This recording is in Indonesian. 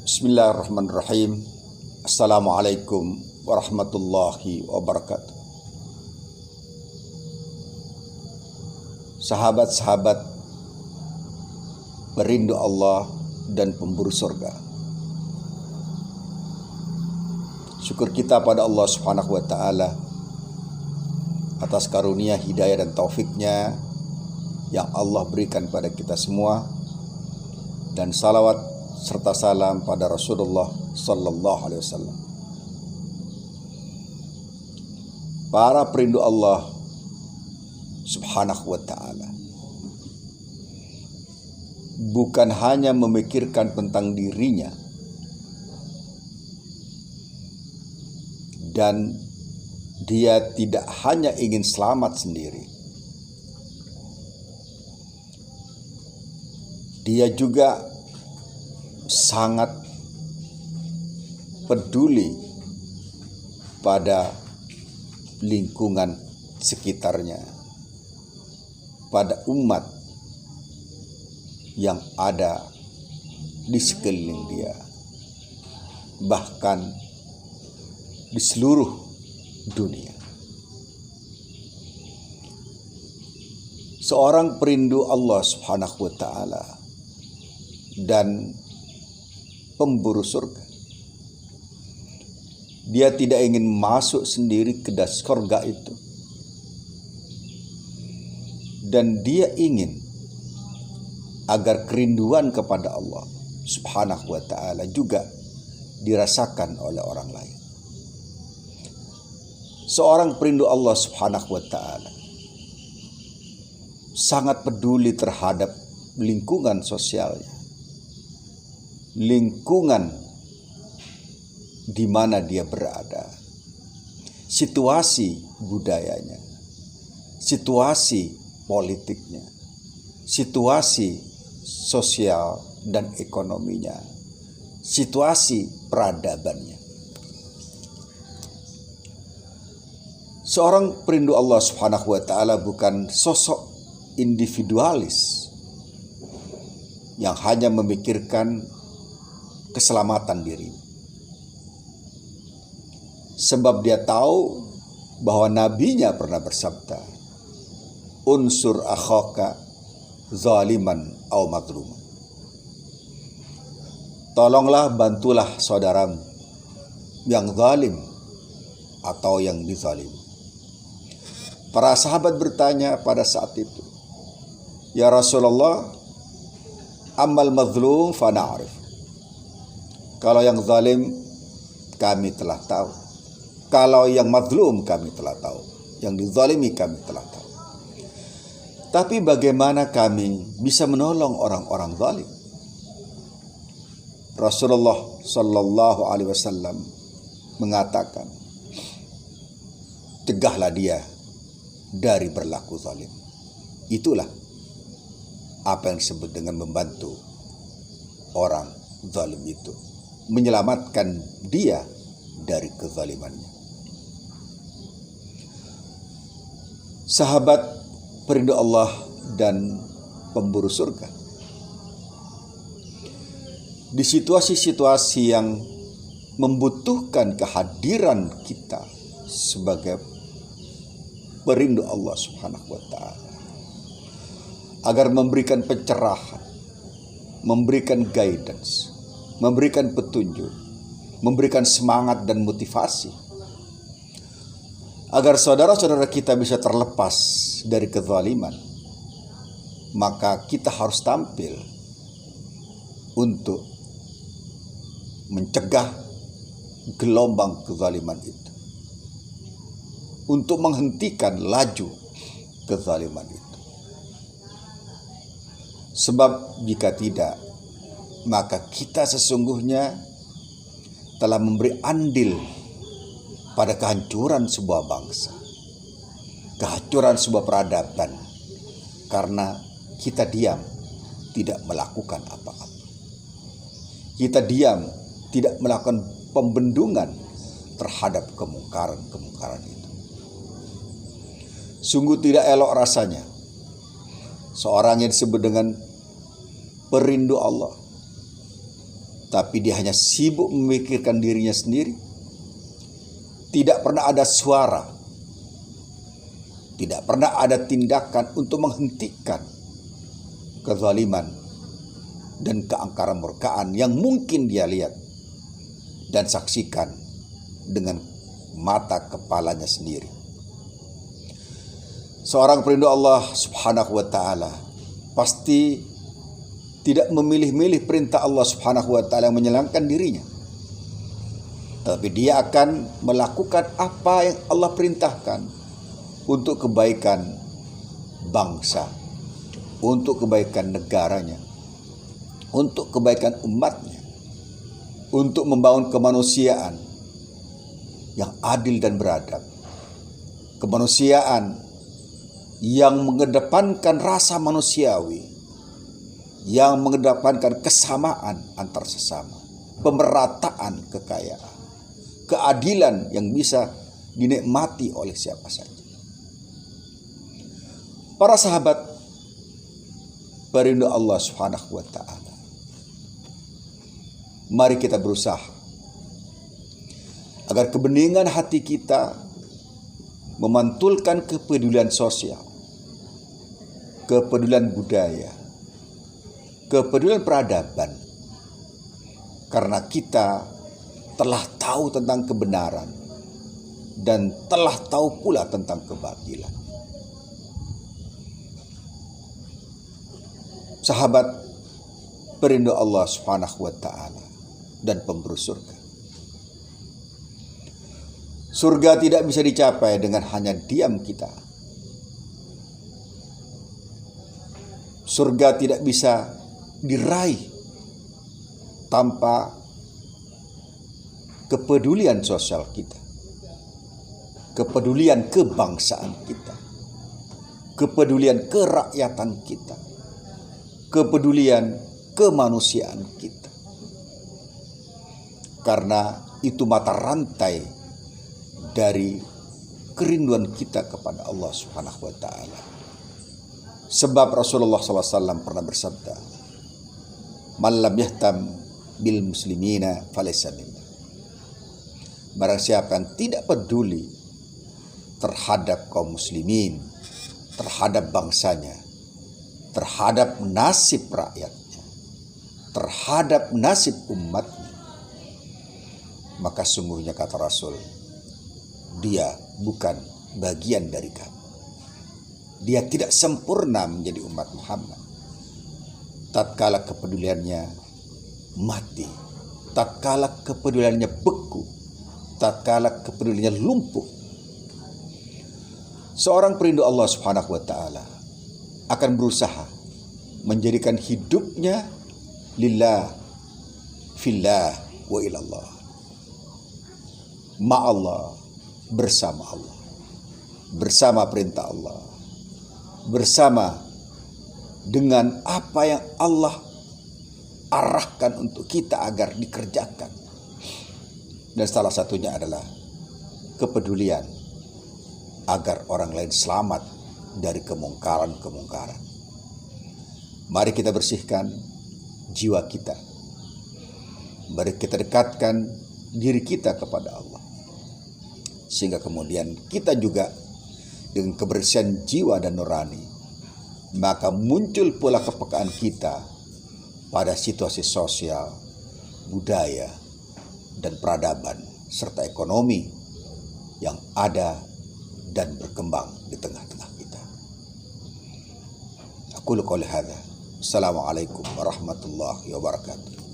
Bismillahirrahmanirrahim. Assalamualaikum warahmatullahi wabarakatuh. Sahabat-sahabat perindu Allah dan pemburu surga, syukur kita pada Allah Subhanahu wa ta'ala atas karunia hidayah dan taufiknya yang Allah berikan pada kita semua, dan salawat serta salam pada Rasulullah sallallahu alaihi wasallam. Para perindu Allah Subhanahu wa ta'ala bukan hanya memikirkan tentang dirinya dan dia tidak hanya ingin selamat sendiri, dia juga sangat peduli pada lingkungan sekitarnya, pada umat yang ada di sekeliling dia, bahkan di seluruh dunia. Seorang perindu Allah Subhanahu wa ta'ala dan pemburu surga, dia tidak ingin masuk sendiri ke surga itu, dan dia ingin agar kerinduan kepada Allah Subhanahu wa ta'ala juga dirasakan oleh orang lain. Seorang perindu Allah Subhanahu wa ta'ala sangat peduli terhadap lingkungan sosialnya, lingkungan di mana dia berada, situasi budayanya, situasi politiknya, situasi sosial dan ekonominya, situasi peradabannya. Seorang perindu Allah Subhanahu wa ta'ala bukan sosok individualis yang hanya memikirkan keselamatan diri, sebab dia tahu bahwa nabinya pernah bersabda, unsur akhaka zaliman au madluman, tolonglah, bantulah saudaramu yang zalim atau yang dizalim. Para sahabat bertanya pada saat itu, ya Rasulullah, ammal mazlum fa na'rif, kalau yang zalim kami telah tahu, kalau yang mazlum kami telah tahu, yang dizalimi kami telah tahu. Tapi bagaimana kami bisa menolong orang-orang zalim? Rasulullah sallallahu alaihi wasallam mengatakan, cegahlah dia dari berlaku zalim. Itulah apa yang disebut dengan membantu orang zalim itu, menyelamatkan dia dari kezalimannya. Sahabat perindu Allah dan pemburu surga, di situasi-situasi yang membutuhkan kehadiran kita sebagai perindu Allah Subhanahu wa ta'ala, agar memberikan pencerahan, memberikan guidance, memberikan petunjuk, memberikan semangat dan motivasi, agar saudara-saudara kita bisa terlepas dari kezaliman, maka kita harus tampil untuk mencegah gelombang kezaliman itu, untuk menghentikan laju kezaliman itu. Sebab jika tidak, maka kita sesungguhnya telah memberi andil pada kehancuran sebuah bangsa, kehancuran sebuah peradaban, karena kita diam, tidak melakukan apa-apa. Kita diam, tidak melakukan pembendungan terhadap kemungkaran-kemungkaran itu. Sungguh tidak elok rasanya seorang yang disebut dengan perindu Allah tapi dia hanya sibuk memikirkan dirinya sendiri. Tidak pernah ada suara, tidak pernah ada tindakan untuk menghentikan kezaliman dan keangkaran murkaan yang mungkin dia lihat dan saksikan dengan mata kepalanya sendiri. Seorang pelindung Allah Subhanahu wa ta'ala pasti tidak memilih-milih perintah Allah Subhanahu wa ta'ala yang menyenangkan dirinya, tapi dia akan melakukan apa yang Allah perintahkan untuk kebaikan bangsa, untuk kebaikan negaranya, untuk kebaikan umatnya, untuk membangun kemanusiaan yang adil dan beradab, kemanusiaan yang mengedepankan rasa manusiawi, yang mengedepankan kesamaan antar sesama, pemerataan kekayaan, keadilan yang bisa dinikmati oleh siapa saja. Para sahabat perindu Allah Subhanahu wa ta'ala, mari kita berusaha agar kebeningan hati kita memantulkan kepedulian sosial, kepedulian budaya, kepedulian peradaban, karena kita telah tahu tentang kebenaran dan telah tahu pula tentang kebatilan. Sahabat perindu Allah Subhanahu wa ta'ala dan pemburu surga, surga tidak bisa dicapai dengan hanya diam kita. Surga tidak bisa diraih tanpa kepedulian sosial kita, kepedulian kebangsaan kita, kepedulian kerakyatan kita, kepedulian kemanusiaan kita. Karena itu mata rantai dari kerinduan kita kepada Allah Subhanahu wa ta'ala. Sebab Rasulullah SAW pernah bersabda, "Man lam yahtam bil muslimina falaysa minna." Barang siapa yang tidak peduli terhadap kaum muslimin, terhadap bangsanya, terhadap nasib rakyatnya, terhadap nasib umatnya, maka sungguhnya kata Rasul, dia bukan bagian dari kami. Dia tidak sempurna menjadi umat Muhammad. Tatkala kepeduliannya mati, tatkala kepeduliannya beku, tatkala kepeduliannya lumpuh, seorang perindu Allah Subhanahu wa ta'ala akan berusaha menjadikan hidupnya lillah, fillah, wa ilallah, ma'allah, bersama Allah, bersama perintah Allah, bersama dengan apa yang Allah arahkan untuk kita agar dikerjakan. Dan salah satunya adalah kepedulian agar orang lain selamat dari kemungkaran-kemungkaran. Mari kita bersihkan jiwa kita. Mari kita dekatkan diri kita kepada Allah, sehingga kemudian kita juga dengan kebersihan jiwa dan nurani, maka muncul pula kepekaan kita pada situasi sosial, budaya, dan peradaban serta ekonomi yang ada dan berkembang di tengah-tengah kita. Aku qouli hadza. Assalamualaikum warahmatullahi wabarakatuh.